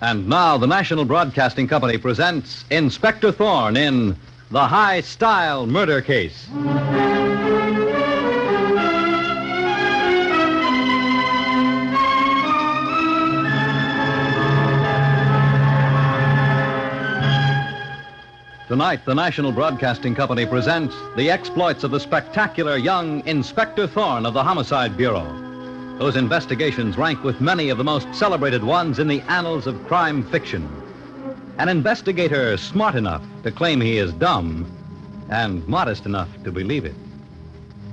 And now the National Broadcasting Company presents Inspector Thorne in The High Style Murder Case. Tonight, the National Broadcasting Company presents the exploits of the spectacular young Inspector Thorne of the Homicide Bureau, whose investigations rank with many of the most celebrated ones in the annals of crime fiction. An investigator smart enough to claim he is dumb and modest enough to believe it.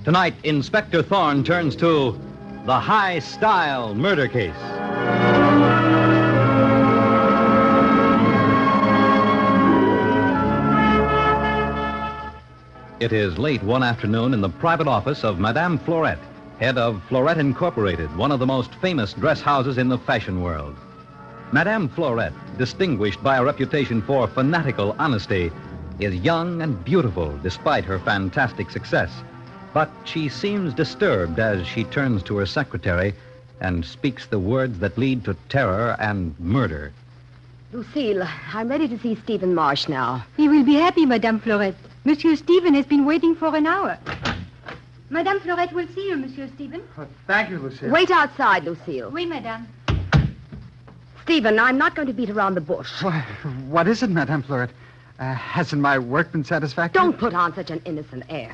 Tonight, Inspector Thorne turns to the High Style Murder Case. It is late one afternoon in the private office of Madame Florette, head of Florette Incorporated, one of the most famous dress houses in the fashion world. Madame Florette, distinguished by a reputation for fanatical honesty, is young and beautiful despite her fantastic success. But she seems disturbed as she turns to her secretary and speaks the words that lead to terror and murder. Lucille, I'm ready to see Stephen Marsh now. He will be happy, Madame Florette. Monsieur Stephen has been waiting for an hour. Madame Florette will see you, Monsieur Stephen. Oh, thank you, Lucille. Wait outside, Lucille. Oui, Madame. Stephen, I'm not going to beat around the bush. What is it, Madame Florette? Hasn't my work been satisfactory? Don't put on such an innocent air.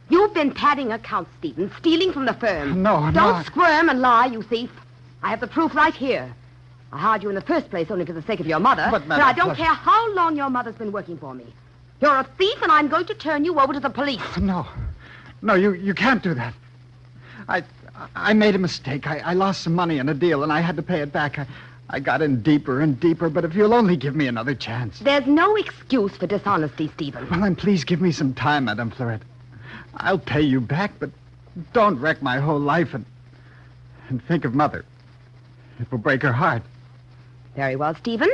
You've been padding accounts, Stephen, stealing from the firm. No. Don't squirm and lie, you thief. I have the proof right here. I hired you in the first place only for the sake of your mother. But I don't care how long your mother's been working for me. You're a thief, and I'm going to turn you over to the police. No, you can't do that. I made a mistake. I lost some money in a deal, and I had to pay it back. I got in deeper and deeper, but if you'll only give me another chance. There's no excuse for dishonesty, Stephen. Well, then please give me some time, Madame Florette. I'll pay you back, but don't wreck my whole life and think of Mother. It will break her heart. Very well, Stephen.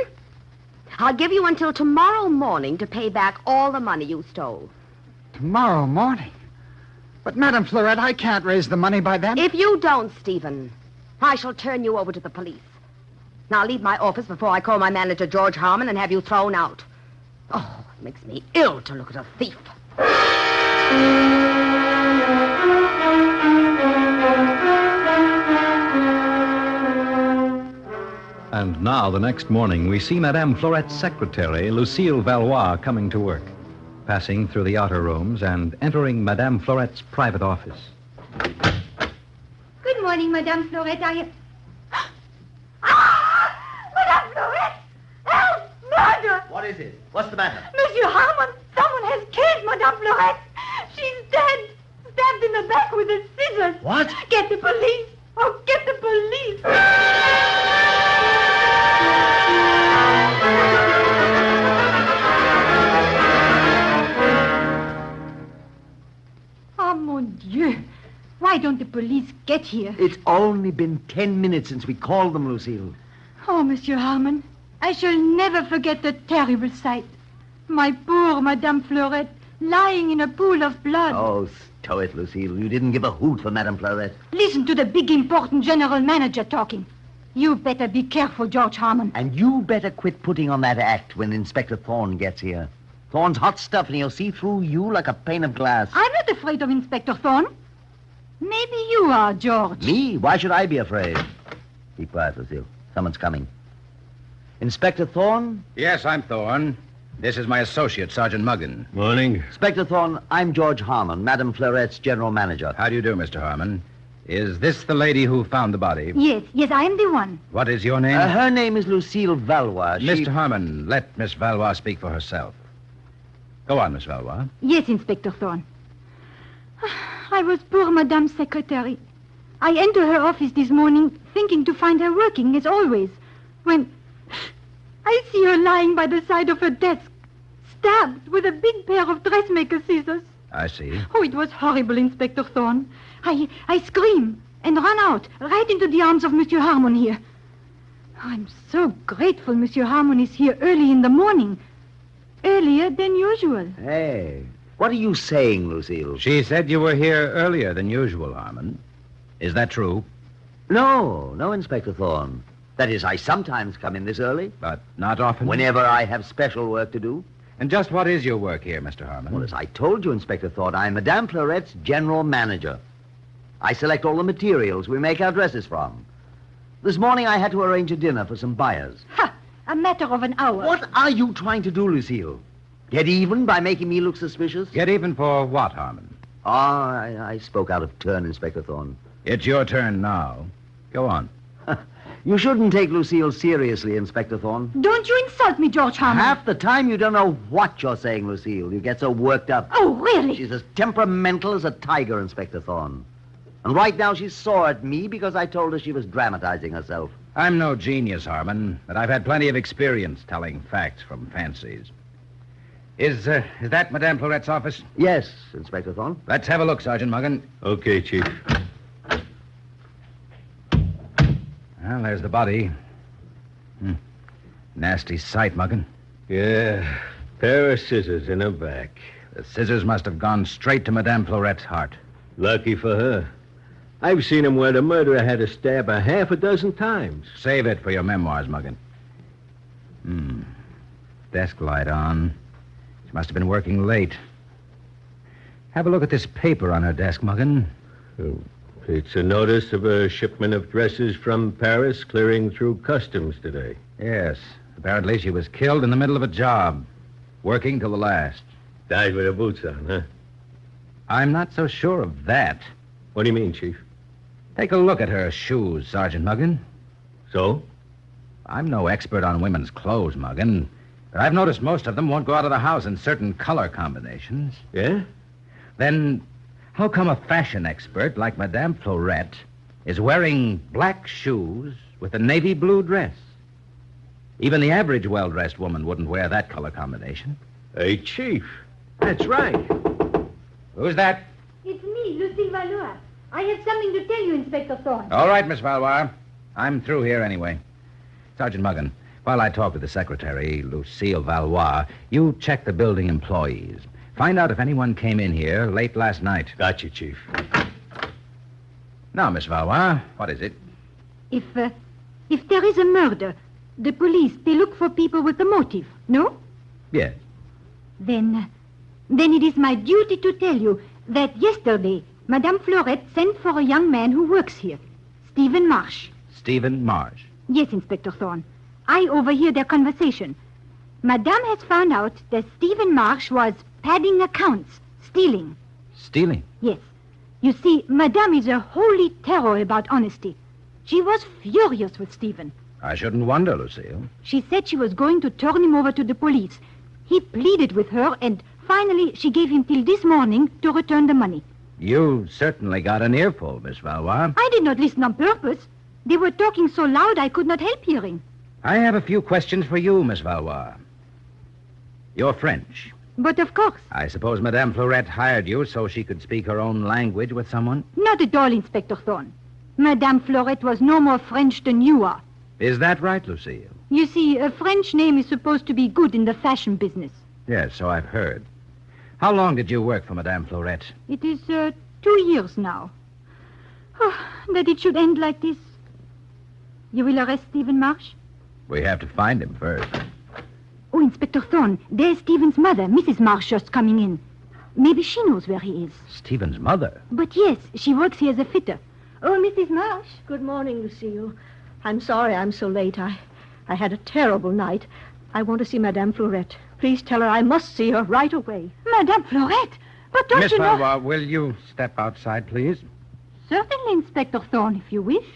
I'll give you until tomorrow morning to pay back all the money you stole. Tomorrow morning? But, Madame Florette, I can't raise the money by then. If you don't, Stephen, I shall turn you over to the police. Now leave my office before I call my manager, George Harmon, and have you thrown out. Oh, it makes me ill to look at a thief. And now, the next morning, we see Madame Florette's secretary, Lucille Valois, coming to work, passing through the outer rooms and entering Madame Florette's private office. Good morning, Madame Florette. Madame Florette! Help! Murder! What is it? What's the matter? Monsieur Harmon, someone has killed Madame Florette. She's dead. Stabbed in the back with a scissors. What? Get the police. Oh, get the police. Oh, mon Dieu. Why don't the police get here? It's only been 10 minutes since we called them, Lucille. Oh, Monsieur Harmon, I shall never forget the terrible sight. My poor Madame Florette lying in a pool of blood. Oh, stow it, Lucille. You didn't give a hoot for Madame Florette. Listen to the big, important general manager talking. You better be careful, George Harmon. And you better quit putting on that act when Inspector Thorne gets here. Thorne's hot stuff, and he'll see through you like a pane of glass. I'm not afraid of Inspector Thorne. Maybe you are, George. Me? Why should I be afraid? Keep quiet, Lucille. Someone's coming. Inspector Thorne? Yes, I'm Thorne. This is my associate, Sergeant Muggin. Morning. Inspector Thorne, I'm George Harmon, Madame Florette's general manager. How do you do, Mr. Harmon? Is this the lady who found the body? Yes, I am the one. What is your name? Her name is Lucille Valois. Mr. Harmon, let Miss Valois speak for herself. Go on, Miss Valois. Yes, Inspector Thorne. I was poor Madame's secretary. I entered her office this morning thinking to find her working, as always, when I see her lying by the side of her desk, stabbed with a big pair of dressmaker scissors. I see. Oh, it was horrible, Inspector Thorne. I screamed and ran out, right into the arms of Monsieur Harmon here. I'm so grateful Monsieur Harmon is here early in the morning. Earlier than usual. Hey, what are you saying, Lucille? She said you were here earlier than usual, Harmon. Is that true? No, Inspector Thorne. That is, I sometimes come in this early. But not often? Whenever I have special work to do. And just what is your work here, Mr. Harmon? Well, as I told you, Inspector Thorne, I'm Madame Florette's general manager. I select all the materials we make our dresses from. This morning I had to arrange a dinner for some buyers. Ha! A matter of an hour. What are you trying to do, Lucille? Get even by making me look suspicious? Get even for what, Harmon? I spoke out of turn, Inspector Thorne. It's your turn now. Go on. You shouldn't take Lucille seriously, Inspector Thorne. Don't you insult me, George Harmon. Half the time you don't know what you're saying, Lucille. You get so worked up. Oh, really? She's as temperamental as a tiger, Inspector Thorne. And right now she's sore at me because I told her she was dramatizing herself. I'm no genius, Harmon, but I've had plenty of experience telling facts from fancies. Is that Madame Florette's office? Yes, Inspector Thorne. Let's have a look, Sergeant Muggen. Okay, Chief. Well, there's the body. Nasty sight, Muggen. Yeah, pair of scissors in her back. The scissors must have gone straight to Madame Florette's heart. Lucky for her. I've seen him where the murderer had to stab her half a dozen times. Save it for your memoirs, Muggen. Desk light on. She must have been working late. Have a look at this paper on her desk, Muggen. It's a notice of a shipment of dresses from Paris clearing through customs today. Yes. Apparently she was killed in the middle of a job. Working till the last. Died with her boots on, huh? I'm not so sure of that. What do you mean, Chief? Take a look at her shoes, Sergeant Muggen. So? I'm no expert on women's clothes, Muggen, but I've noticed most of them won't go out of the house in certain color combinations. Yeah? Then how come a fashion expert like Madame Florette is wearing black shoes with a navy blue dress? Even the average well-dressed woman wouldn't wear that color combination. Hey, Chief. That's right. Who's that? It's me, Lucille Valois. I have something to tell you, Inspector Thorne. All right, Miss Valois. I'm through here anyway. Sergeant Muggen, while I talk with the secretary, Lucille Valois, you check the building employees. Find out if anyone came in here late last night. Got you, Chief. Now, Miss Valois, what is it? If there is a murder, the police, they look for people with a motive, no? Yes. Then it is my duty to tell you that yesterday, Madame Florette sent for a young man who works here, Stephen Marsh. Stephen Marsh. Yes, Inspector Thorne. I overhear their conversation. Madame has found out that Stephen Marsh was padding accounts, stealing. Stealing? Yes. You see, Madame is a holy terror about honesty. She was furious with Stephen. I shouldn't wonder, Lucille. She said she was going to turn him over to the police. He pleaded with her, and finally she gave him till this morning to return the money. You certainly got an earful, Miss Valois. I did not listen on purpose. They were talking so loud I could not help hearing. I have a few questions for you, Miss Valois. You're French. But of course, I suppose Madame Florette hired you so she could speak her own language with someone? not at all, Inspector Thorne. Madame Florette was no more French than you are. Is that right, Lucille? You see, a French name is supposed to be good in the fashion business. Yes, so I've heard. How long did you work for Madame Florette? It is 2 years now. Oh, that it should end like this. You will arrest Stephen Marsh? We have to find him first. Oh, Inspector Thorne, there's Stephen's mother, Mrs. Marsh, just coming in. Maybe she knows where he is. Stephen's mother? But yes, she works here as a fitter. Oh, Mrs. Marsh. Good morning, Lucille. I'm sorry I'm so late. I had a terrible night. I want to see Madame Florette. Please tell her I must see her right away. Madame Florette? But don't Miss you know... Valois, will you step outside, please? Certainly, Inspector Thorne, if you wish.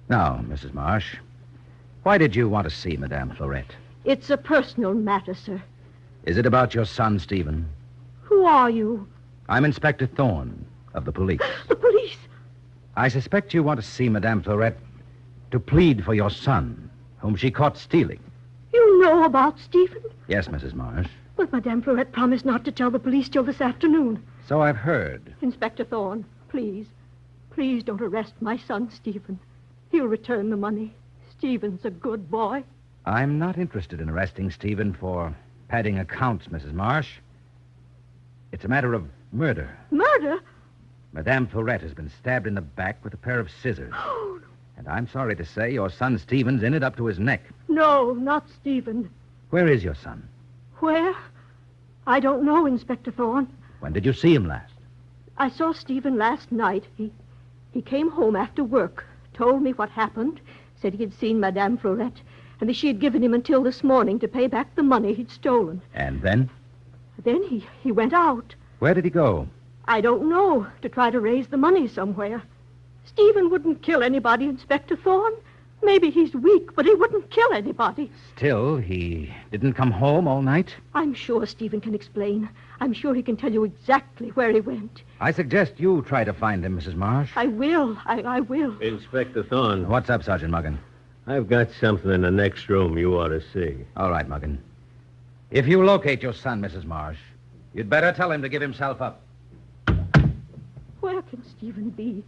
Now, Mrs. Marsh, why did you want to see Madame Florette? It's a personal matter, sir. Is it about your son, Stephen? Who are you? I'm Inspector Thorne of the police. The police. I suspect you want to see Madame Florette to plead for your son, whom she caught stealing. You know about Stephen? Yes, Mrs. Marsh. But Madame Florette promised not to tell the police till this afternoon. So I've heard. Inspector Thorne, please. Please don't arrest my son, Stephen. He'll return the money. Stephen's a good boy. I'm not interested in arresting Stephen for padding accounts, Mrs. Marsh. It's a matter of murder. Murder? Madame Florette has been stabbed in the back with a pair of scissors. And I'm sorry to say your son Stephen's in it up to his neck. No, not Stephen. Where is your son? Where? I don't know, Inspector Thorne. When did you see him last? I saw Stephen last night. He came home after work, told me what happened, said he had seen Madame Florette, and that she had given him until this morning to pay back the money he'd stolen. And then? Then he went out. Where did he go? I don't know, to try to raise the money somewhere. Stephen wouldn't kill anybody, Inspector Thorne. Maybe he's weak, but he wouldn't kill anybody. Still, he didn't come home all night? I'm sure Stephen can explain. I'm sure he can tell you exactly where he went. I suggest you try to find him, Mrs. Marsh. I will. I will. Inspector Thorne. What's up, Sergeant Muggin? I've got something in the next room you ought to see. All right, Muggin. If you locate your son, Mrs. Marsh, you'd better tell him to give himself up. Where can Stephen be?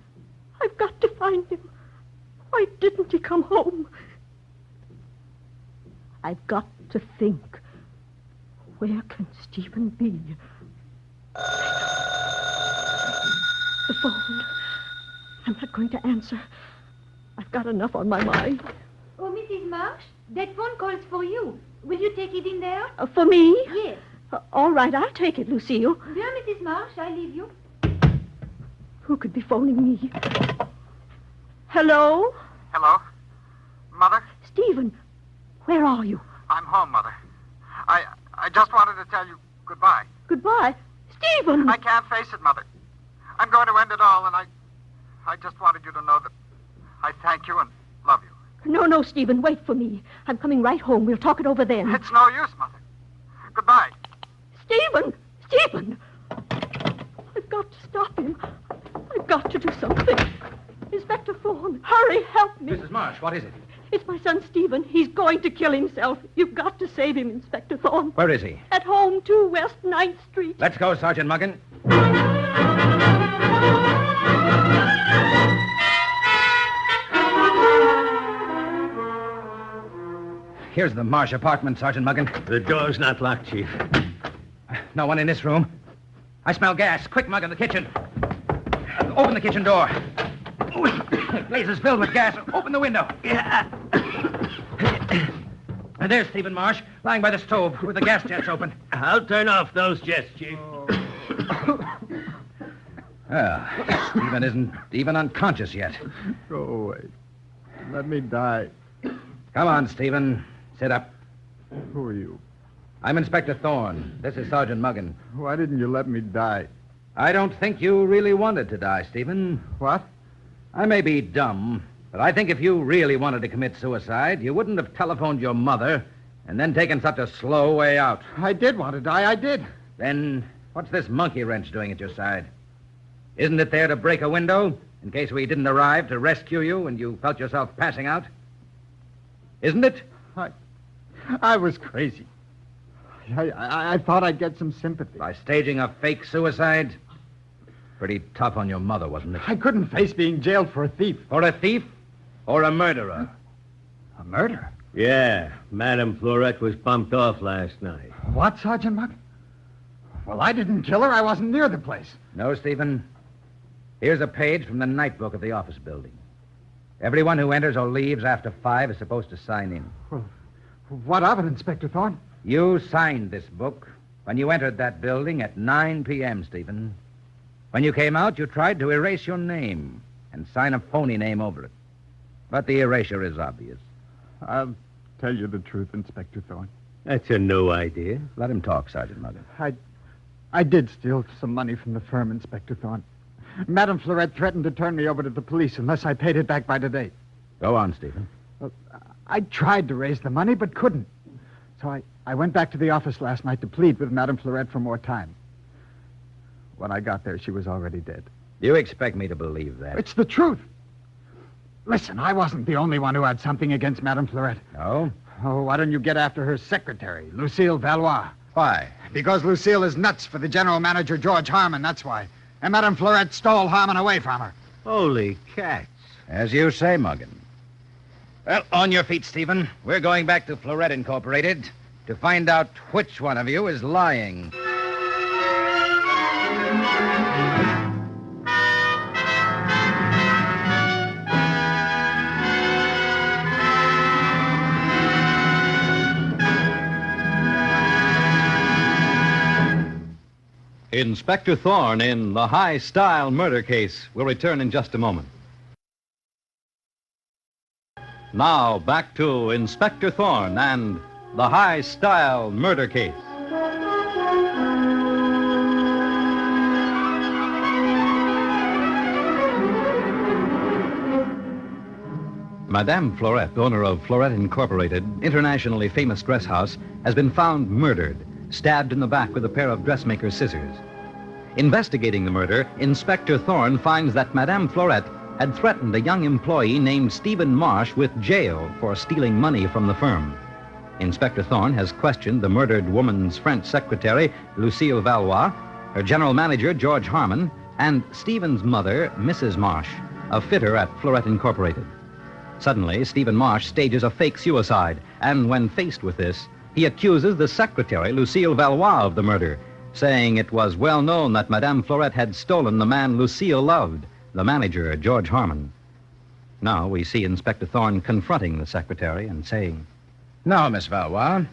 I've got to find him. Why didn't he come home? I've got to think. Where can Stephen be? The phone. I'm not going to answer. I've got enough on my mind. Oh, Mrs. Marsh, that phone call's for you. Will you take it in there? For me? Yes. All right, I'll take it, Lucille. Dear Mrs. Marsh, I leave you. Who could be phoning me? Hello? Hello? Mother? Stephen, where are you? I'm home, Mother. I just wanted to tell you goodbye. Goodbye. Stephen! I can't face it, Mother. I'm going to end it all, and I just wanted you to know that I thank you and love you. No, Stephen, wait for me. I'm coming right home. We'll talk it over then. It's no use, Mother. Goodbye. Stephen! I've got to stop him. I've got to do something. Inspector Thorne, hurry, help me. Mrs. Marsh, what is it? It's my son, Stephen. He's going to kill himself. You've got to save him, Inspector Thorne. Where is he? At home, 2 West 9th Street. Let's go, Sergeant Muggin. Here's the Marsh apartment, Sergeant Muggin. The door's not locked, Chief. No one in this room. I smell gas. Quick, Muggin, the kitchen. Open the kitchen door. The place is filled with gas. Open the window. Yeah. And there's Stephen Marsh, lying by the stove with the gas jets open. I'll turn off those jets, Chief. Stephen isn't even unconscious yet. Go away. Let me die. Come on, Stephen. Sit up. Who are you? I'm Inspector Thorne. This is Sergeant Muggin. Why didn't you let me die? I don't think you really wanted to die, Stephen. What? I may be dumb, but I think if you really wanted to commit suicide, you wouldn't have telephoned your mother and then taken such a slow way out. I did want to die. I did. Then what's this monkey wrench doing at your side? Isn't it there to break a window in case we didn't arrive to rescue you and you felt yourself passing out? Isn't it? I was crazy. I thought I'd get some sympathy. By staging a fake suicide? Pretty tough on your mother, wasn't it? I couldn't face being jailed for a thief. For a thief or a murderer? A murder? Yeah, Madame Florette was bumped off last night. What, Sergeant Muck? Well, I didn't kill her. I wasn't near the place. No, Stephen. Here's a page from the night book of the office building. Everyone who enters or leaves after 5 is supposed to sign in. Well, what of it, Inspector Thorne? You signed this book when you entered that building at 9 p.m., Stephen. When you came out, you tried to erase your name and sign a phony name over it. But the erasure is obvious. I'll tell you the truth, Inspector Thorne. That's a new idea. Let him talk, Sergeant Muggin. I did steal some money from the firm, Inspector Thorne. Madame Florette threatened to turn me over to the police unless I paid it back by today. Go on, Stephen. Well, I tried to raise the money, but couldn't. So I went back to the office last night to plead with Madame Florette for more time. When I got there, she was already dead. You expect me to believe that? It's the truth. Listen, I wasn't the only one who had something against Madame Florette. No? Oh, why don't you get after her secretary, Lucille Valois? Why? Because Lucille is nuts for the general manager, George Harmon, that's why. And Madame Florette stole Harmon away from her. Holy cats. As you say, Muggin. Well, on your feet, Stephen. We're going back to Florette Incorporated to find out which one of you is lying. Inspector Thorne in the high-style murder case will return in just a moment. Now, back to Inspector Thorne and the high-style murder case. Madame Florette, owner of Florette Incorporated, internationally famous dress house, has been found murdered, stabbed in the back with a pair of dressmaker's scissors. Investigating the murder, Inspector Thorne finds that Madame Florette had threatened a young employee named Stephen Marsh with jail for stealing money from the firm. Inspector Thorne has questioned the murdered woman's French secretary, Lucille Valois, her general manager, George Harmon, and Stephen's mother, Mrs. Marsh, a fitter at Florette Incorporated. Suddenly, Stephen Marsh stages a fake suicide, and when faced with this, he accuses the secretary, Lucille Valois, of the murder, saying it was well known that Madame Florette had stolen the man Lucille loved, the manager, George Harmon. Now we see Inspector Thorne confronting the secretary and saying, "Now, Miss Valois,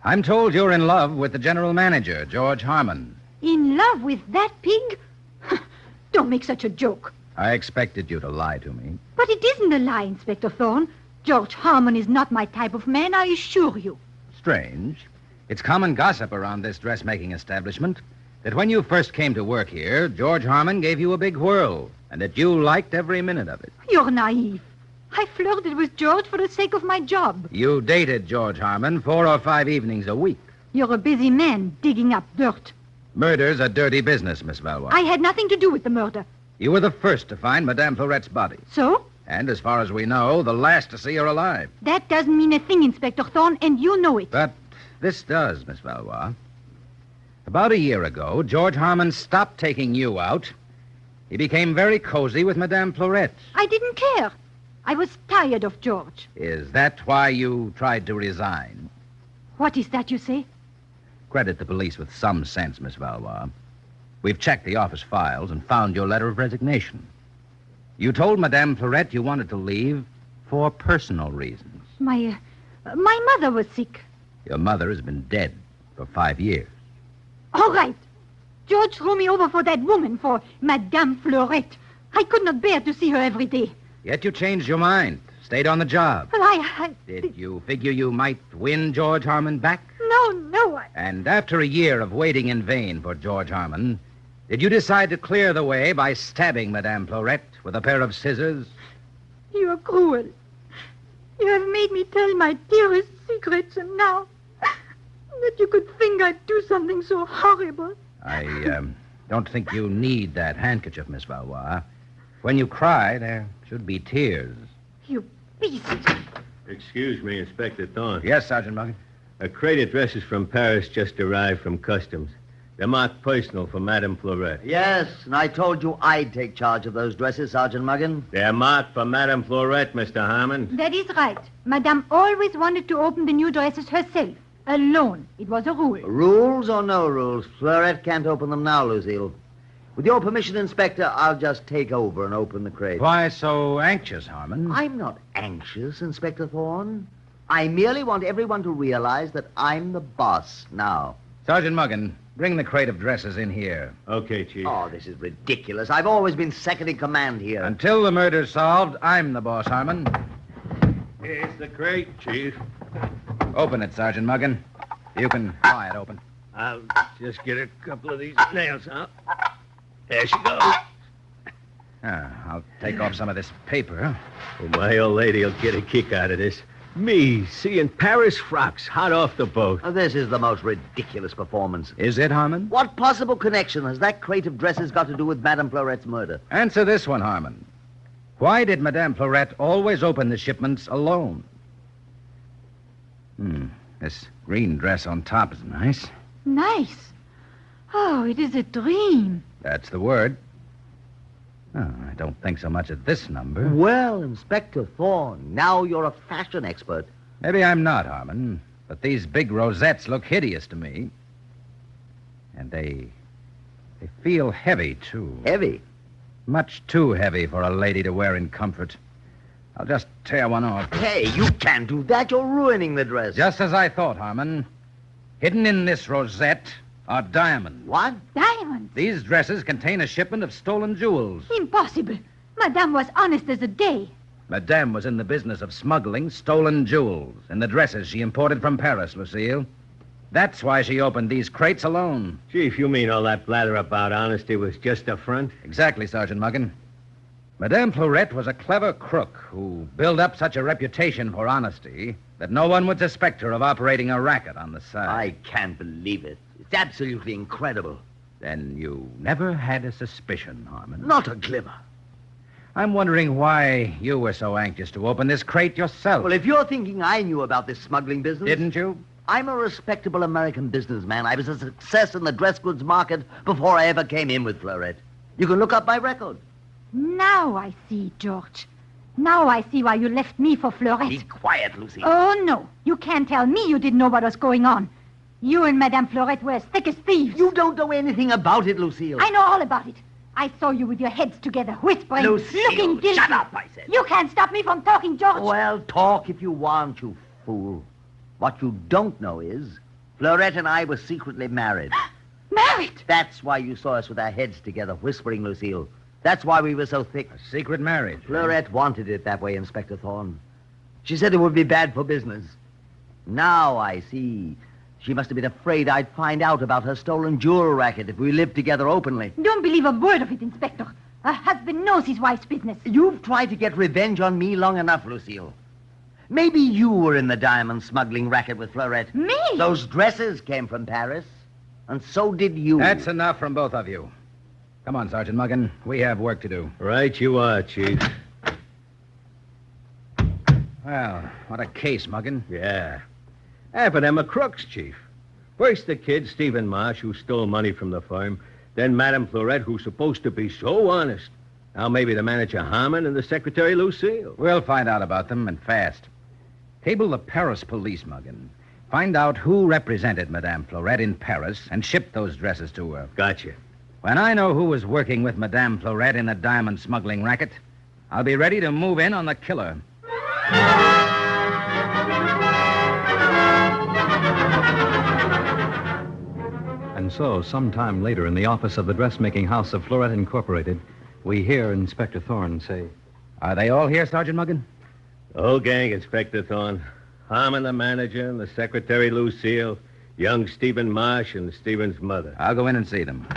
I'm told you're in love with the general manager, George Harmon." In love with that pig? Don't make such a joke. I expected you to lie to me. But it isn't a lie, Inspector Thorne. George Harmon is not my type of man, I assure you. Strange. It's common gossip around this dressmaking establishment that when you first came to work here, George Harmon gave you a big whirl, and that you liked every minute of it. You're naive. I flirted with George for the sake of my job. You dated George Harmon 4 or 5 evenings a week. You're a busy man digging up dirt. Murder's a dirty business, Miss Valois. I had nothing to do with the murder. You were the first to find Madame Florette's body. So? And as far as we know, the last to see her alive. That doesn't mean a thing, Inspector Thorne, and you know it. But this does, Miss Valois. About a year ago, George Harmon stopped taking you out. He became very cozy with Madame Florette. I didn't care. I was tired of George. Is that why you tried to resign? What is that you say? Credit the police with some sense, Miss Valois. We've checked the office files and found your letter of resignation. You told Madame Florette you wanted to leave for personal reasons. My mother was sick. Your mother has been dead for 5 years. All right. George threw me over for that woman, for Madame Florette. I could not bear to see her every day. Yet you changed your mind, stayed on the job. Well, Did you figure you might win George Harmon back? No. And after a year of waiting in vain for George Harmon, did you decide to clear the way by stabbing Madame Florette with a pair of scissors? You are cruel. You have made me tell my dearest secrets, and now that you could think I'd do something so horrible. I don't think you need that handkerchief, Miss Valois. When you cry, there should be tears. You beast. Excuse me, Inspector Thorne. Yes, Sergeant Muggio. A crate of dresses from Paris just arrived from customs. They're marked personal for Madame Florette. Yes, and I told you I'd take charge of those dresses, Sergeant Muggin. They're marked for Madame Florette, Mr. Harmon. That is right. Madame always wanted to open the new dresses herself, alone. It was a rule. Rules or no rules, Florette can't open them now, Lucille. With your permission, Inspector, I'll just take over and open the crate. Why so anxious, Harmon? I'm not anxious, Inspector Thorne. I merely want everyone to realize that I'm the boss now. Sergeant Muggin, bring the crate of dresses in here. Okay, Chief. Oh, this is ridiculous. I've always been second in command here. Until the murder's solved, I'm the boss, Harmon. Here's the crate, Chief. Open it, Sergeant Muggin. You can pry it open. I'll just get a couple of these nails out. There she goes. I'll take off some of this paper. Well, my old lady'll get a kick out of this. Me, seeing Paris frocks hot off the boat. Oh, this is the most ridiculous performance. Is it, Harmon? What possible connection has that crate of dresses got to do with Madame Florette's murder? Answer this one, Harmon. Why did Madame Florette always open the shipments alone? This green dress on top is nice. Nice. Oh, it is a dream. That's the word. Oh, I don't think so much of this number. Well, Inspector Thorne, now you're a fashion expert. Maybe I'm not, Harmon, but these big rosettes look hideous to me. And they feel heavy, too. Heavy? Much too heavy for a lady to wear in comfort. I'll just tear one off. Hey, you can't do that. You're ruining the dress. Just as I thought, Harmon. Hidden in this rosette are diamonds. What? Diamonds? These dresses contain a shipment of stolen jewels. Impossible. Madame was honest as the day. Madame was in the business of smuggling stolen jewels in the dresses she imported from Paris, Lucille. That's why she opened these crates alone. Chief, you mean all that blather about honesty was just a front? Exactly, Sergeant Muggin. Madame Florette was a clever crook who built up such a reputation for honesty that no one would suspect her of operating a racket on the side. I can't believe it. It's absolutely incredible. Then you never had a suspicion, Harmon? Not a glimmer. I'm wondering why you were so anxious to open this crate yourself. Well, if you're thinking I knew about this smuggling business... Didn't you? I'm a respectable American businessman. I was a success in the dress goods market before I ever came in with Florette. You can look up my record. Now I see, George. Now I see why you left me for Florette. Be quiet, Lucy. Oh, no. You can't tell me you didn't know what was going on. You and Madame Florette were as thick as thieves. You don't know anything about it, Lucille. I know all about it. I saw you with your heads together, whispering, Lucille, looking guilty. shut up, I said. You can't stop me from talking, George. Well, talk if you want, you fool. What you don't know is Florette and I were secretly married. Married? That's why you saw us with our heads together, whispering, Lucille. That's why we were so thick. A secret marriage. Florette wanted it that way, Inspector Thorne. She said it would be bad for business. Now I see. She must have been afraid I'd find out about her stolen jewel racket if we lived together openly. Don't believe a word of it, Inspector. Her husband knows his wife's business. You've tried to get revenge on me long enough, Lucille. Maybe you were in the diamond smuggling racket with Florette. Me? Those dresses came from Paris, and so did you. That's enough from both of you. Come on, Sergeant Muggin. We have work to do. Right you are, Chief. Well, what a case, Muggin. Yeah. Half of them are crooks, Chief. First the kid, Stephen Marsh, who stole money from the firm. Then Madame Florette, who's supposed to be so honest. Now maybe the manager, Harmon, and the secretary, Lucille. We'll find out about them, and fast. Cable the Paris police, Muggin. Find out who represented Madame Florette in Paris and shipped those dresses to her. Gotcha. When I know who was working with Madame Florette in the diamond smuggling racket, I'll be ready to move in on the killer. And so, sometime later in the office of the Dressmaking House of Florette Incorporated, we hear Inspector Thorne say, Are they all here, Sergeant Muggin? The whole gang, Inspector Thorne. Harmon, the manager, and the secretary, Lucille, young Stephen Marsh, and Stephen's mother. I'll go in and see them.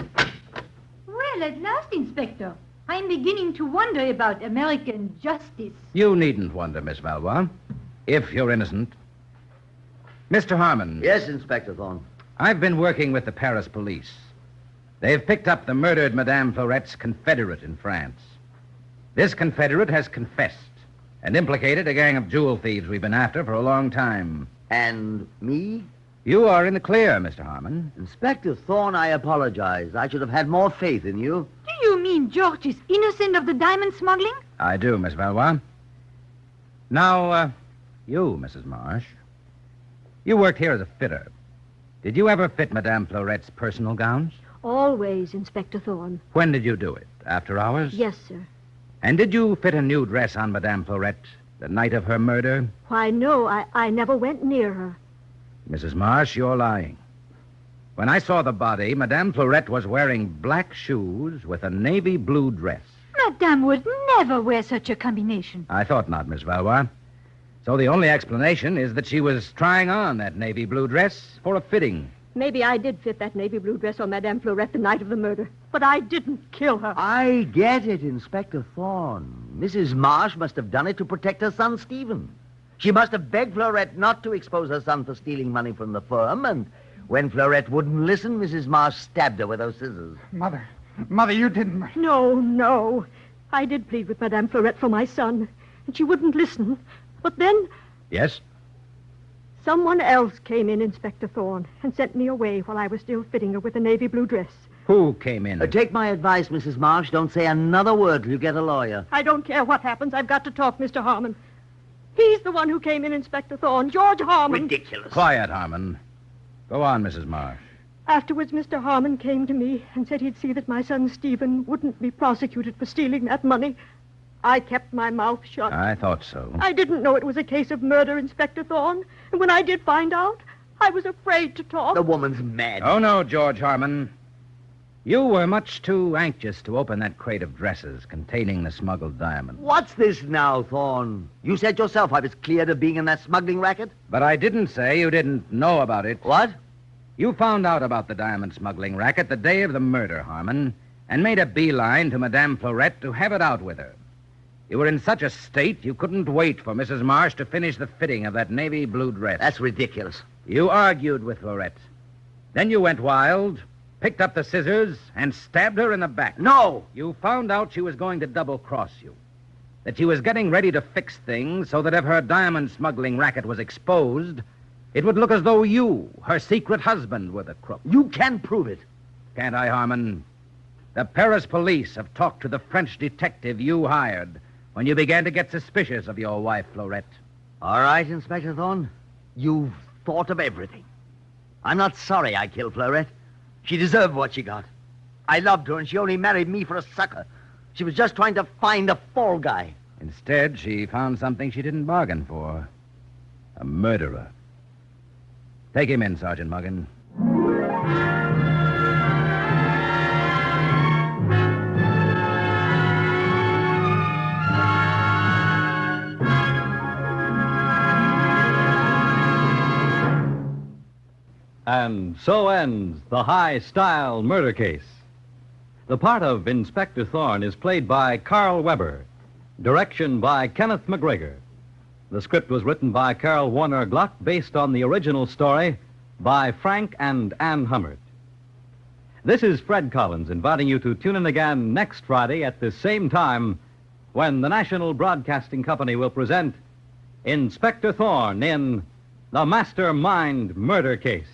Well, at last, Inspector. I'm beginning to wonder about American justice. You needn't wonder, Miss Valois, if you're innocent. Mr. Harmon. Yes, Inspector Thorne. I've been working with the Paris police. They've picked up the murdered Madame Florette's confederate in France. This confederate has confessed and implicated a gang of jewel thieves we've been after for a long time. And me? You are in the clear, Mr. Harmon. Inspector Thorne, I apologize. I should have had more faith in you. Do you mean George is innocent of the diamond smuggling? I do, Miss Valois. Now, you, Mrs. Marsh, you worked here as a fitter. Did you ever fit Madame Florette's personal gowns? Always, Inspector Thorne. When did you do it? After hours? Yes, sir. And did you fit a new dress on Madame Florette the night of her murder? Why, no, I never went near her. Mrs. Marsh, you're lying. When I saw the body, Madame Florette was wearing black shoes with a navy blue dress. Madame would never wear such a combination. I thought not, Miss Valois. So the only explanation is that she was trying on that navy blue dress for a fitting. Maybe I did fit that navy blue dress on Madame Florette the night of the murder, but I didn't kill her. I get it, Inspector Thorne. Mrs. Marsh must have done it to protect her son, Stephen. She must have begged Florette not to expose her son for stealing money from the firm, and when Florette wouldn't listen, Mrs. Marsh stabbed her with those scissors. Mother, you didn't... No. I did plead with Madame Florette for my son, and she wouldn't listen. But then... Yes? Someone else came in, Inspector Thorne, and sent me away while I was still fitting her with a navy blue dress. Who came in? Take my advice, Mrs. Marsh. Don't say another word till you get a lawyer. I don't care what happens. I've got to talk, Mr. Harmon. He's the one who came in, Inspector Thorne. George Harmon. Ridiculous. Quiet, Harmon. Go on, Mrs. Marsh. Afterwards, Mr. Harmon came to me and said he'd see that my son Stephen wouldn't be prosecuted for stealing that money. I kept my mouth shut. I thought so. I didn't know it was a case of murder, Inspector Thorne. And when I did find out, I was afraid to talk. The woman's mad. Oh, no, George Harmon. You were much too anxious to open that crate of dresses containing the smuggled diamond. What's this now, Thorne? You said yourself I was cleared of being in that smuggling racket. But I didn't say you didn't know about it. What? You found out about the diamond smuggling racket the day of the murder, Harmon, and made a beeline to Madame Florette to have it out with her. You were in such a state you couldn't wait for Mrs. Marsh to finish the fitting of that navy blue dress. That's ridiculous. You argued with Florette. Then you went wild, picked up the scissors, and stabbed her in the back. No! You found out she was going to double-cross you. That she was getting ready to fix things so that if her diamond smuggling racket was exposed, it would look as though you, her secret husband, were the crook. You can prove it. Can't I, Harmon? The Paris police have talked to the French detective you hired when you began to get suspicious of your wife, Florette. All right, Inspector Thorne. You've thought of everything. I'm not sorry I killed Florette. She deserved what she got. I loved her, and she only married me for a sucker. She was just trying to find a fall guy. Instead, she found something she didn't bargain for. A murderer. Take him in, Sergeant Muggin. And so ends the high-style murder case. The part of Inspector Thorne is played by Karl Webber. Direction by Kenneth McGregor. The script was written by Carl Warner Gluck based on the original story by Frank and Ann Hummert. This is Fred Collins inviting you to tune in again next Friday at the same time when the National Broadcasting Company will present Inspector Thorne in The Mastermind Murder Case.